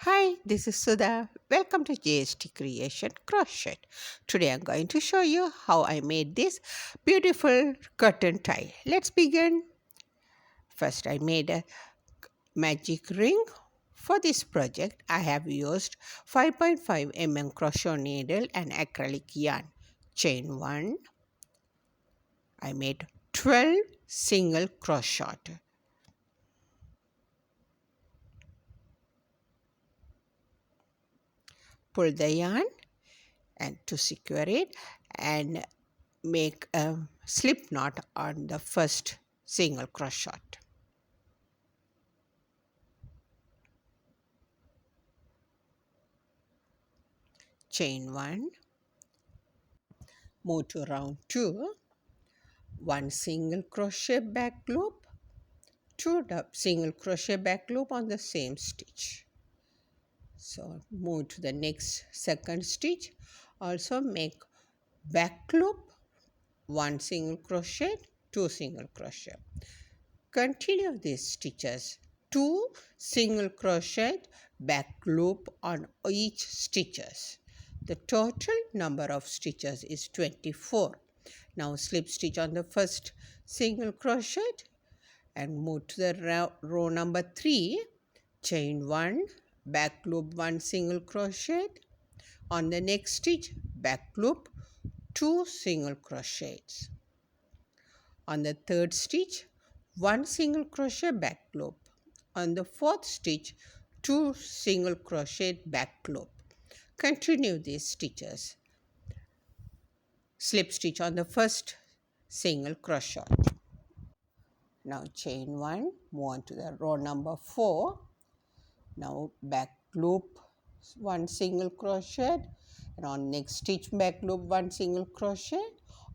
Hi, this is Sudha. Welcome to JST Creation Crochet. Today I'm going to show you how I made this beautiful curtain tie. Let's begin. First, I made a magic ring. For this project, I have used 5.5 crochet needle and acrylic yarn. Chain 1. I made 12 single crochet. Pull the yarn and to secure it and make a slip knot on the first single crochet. Chain 1, move to round 2, 1 single crochet back loop, 2 single crochet back loop on the same stitch. So move to the next second stitch. Also make back loop, 1 single crochet, 2 single crochet. Continue these stitches. 2 single crochet back loop on each stitches. The total number of stitches is 24. Now slip stitch on the first single crochet and move to the row number 3. Chain 1, back loop 1 single crochet. On the next stitch, back loop 2 single crochets. On the third stitch, 1 single crochet back loop. On the fourth stitch, 2 single crochet back loop. Continue these stitches. Slip stitch on the first single crochet. Now chain 1, move on to the row number 4. Now back loop 1 single crochet, and on next stitch back loop 1 single crochet.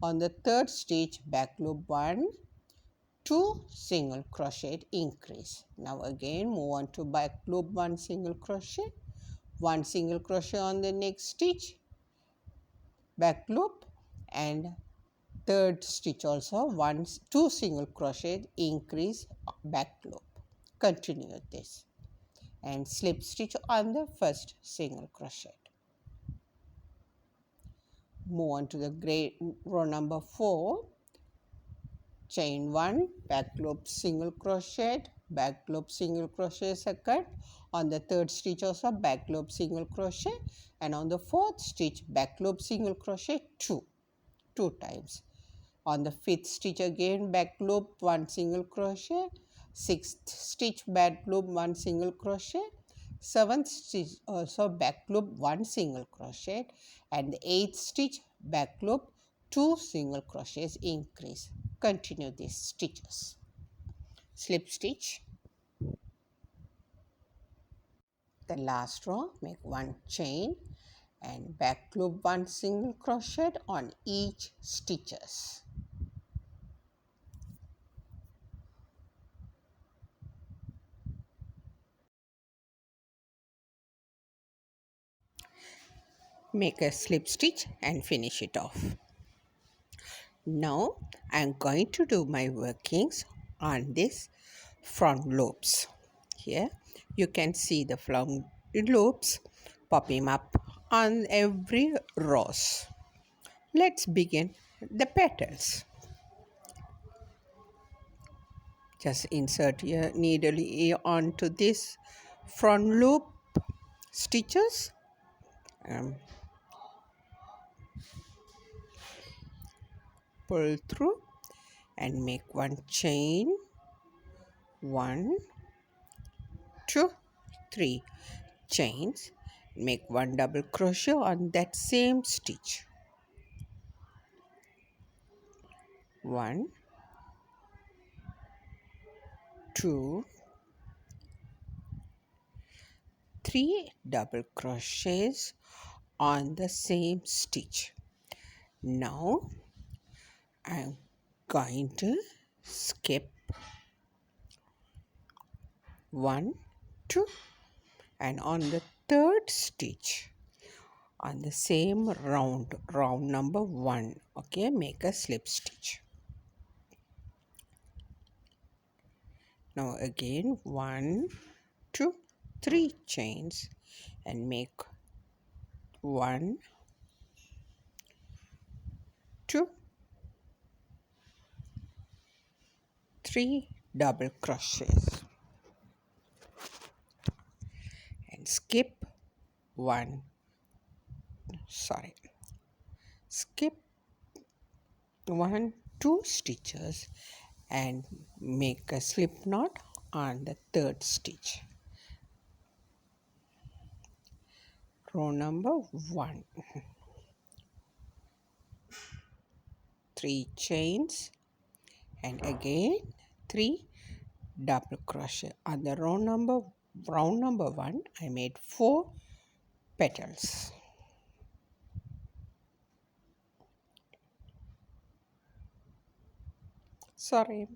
On the third stitch back loop 1, 2 single crochet increase. Now again move on to back loop 1 single crochet, 1 single crochet on the next stitch, back loop, and third stitch also 2 single crochet increase back loop. Continue this and slip stitch on the first single crochet. Move on to the row number 4. Chain 1, back loop single crochet, back loop single crochet second. On the third stitch also back loop single crochet, and on the fourth stitch back loop single crochet 2 times. On the fifth stitch again back loop 1 single crochet, sixth stitch back loop 1 single crochet, seventh stitch also back loop 1 single crochet, and the eighth stitch back loop 2 single crochets increase. Continue these stitches. Slip stitch. The last row, make 1 chain and back loop 1 single crochet on each stitches. Make a slip stitch and finish it off. Now I am going to do my workings on this front loops. Here you can see the front loops popping up on every rows. Let's begin the petals. Just insert your needle onto this front loop stitches. Pull through and make 1 chain, 1, 2, 3 chains. Make 1 double crochet on that same stitch. 1, 2, 3 double crochets on the same stitch. Now I'm going to skip 1, 2, and on the third stitch on the same round number 1, okay, make a slip stitch. Now again 1, 2, 3 chains and make 1, 2, 3 double crochets and skip skip 1 2 stitches and make a slip knot on the third stitch. Row number 1, 3 chains and again 3 double crochet. On the row number 1 I made 4 petals. Sorry.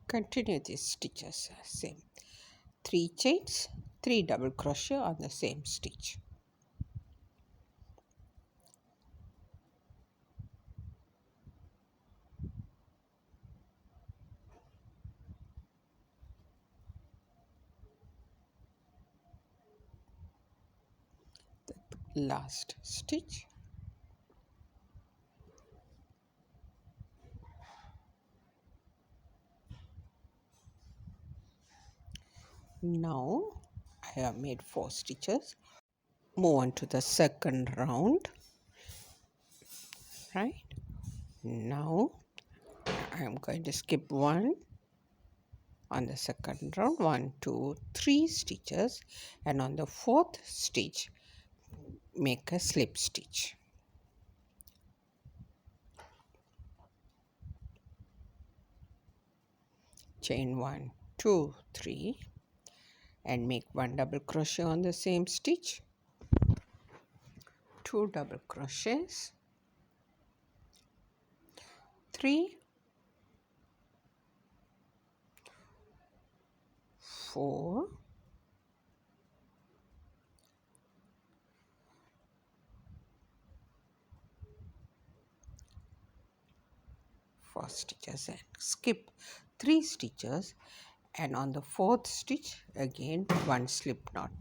Continue these stitches same. 3 chains, 3 double crochet on the same stitch. The last stitch. Now I have made 4 stitches. Move on to the second round. Right now I am going to skip 1 on the second round, 1 2 3 stitches, and on the 4th stitch make a slip stitch. Chain 1 2 3 and make 1 double crochet on the same stitch, 2 double crochets, 3 4 4 stitches and skip 3 stitches, and on the 4th stitch again 1 slip knot.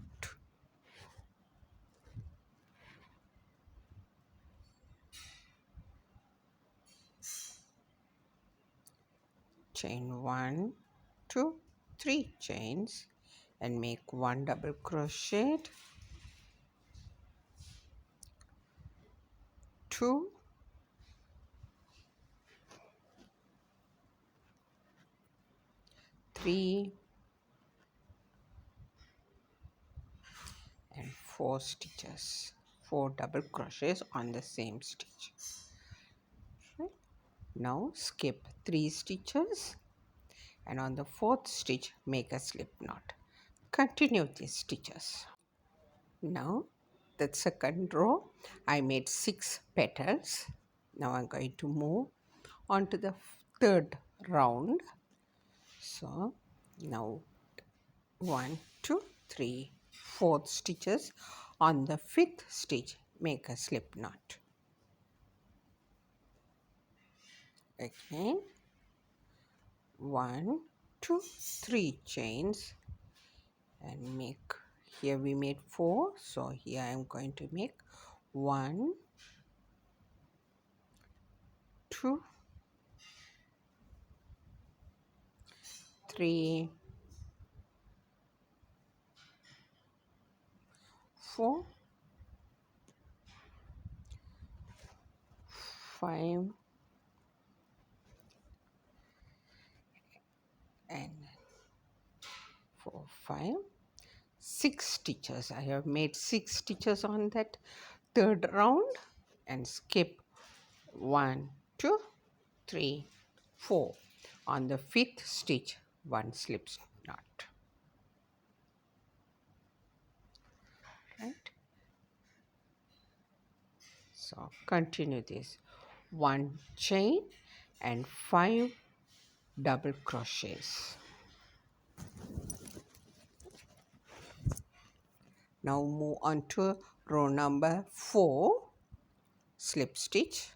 Chain 1 2 3 chains and make 1 double crochet, 2 3 and 4 stitches, 4 double crochets on the same stitch. Right. Now skip 3 stitches and on the 4th stitch make a slip knot. Continue these stitches. Now the second row I made 6 petals. Now I'm going to move on to the third round. So now 1 2 3 4 stitches. On the 5th stitch make a slip knot. Again 1 2 3 chains and make, here we made 4, so here I am going to make 1 2 3 4 5 and 4 5 6 stitches. I have made 6 stitches on that third round and skip 1 2 3 4. On the 5th stitch 1 slip knot. Right, so continue this. 1 chain and 5 double crochets. Now move on to row number 4, slip stitch.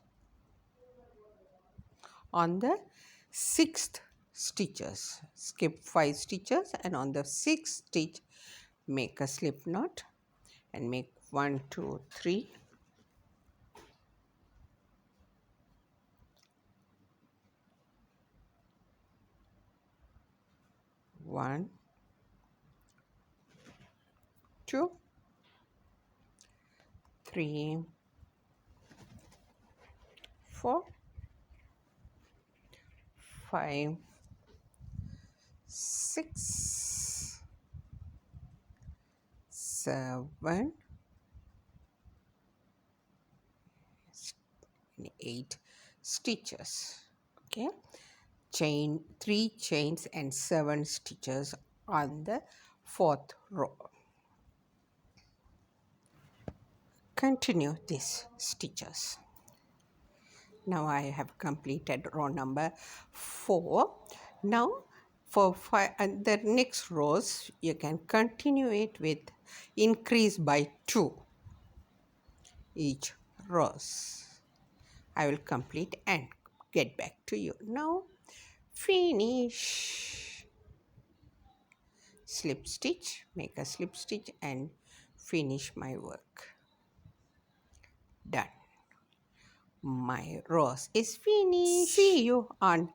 On the 6th stitches, skip 5 stitches, and on the 6th stitch make a slip knot and make 1, 2, 3. 1, 2, 3, 4, 5, 6, 7, 8 stitches. Okay, chain 3 chains and 7 stitches on the 4th row. Continue these stitches. Now I have completed row number 4. Now for the next rows you can continue it with increase by 2 each rows. I will complete and get back to you. Now finish. Slip stitch, make a slip stitch and finish my work. Done. My rows is finished. See you on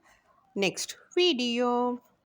next video.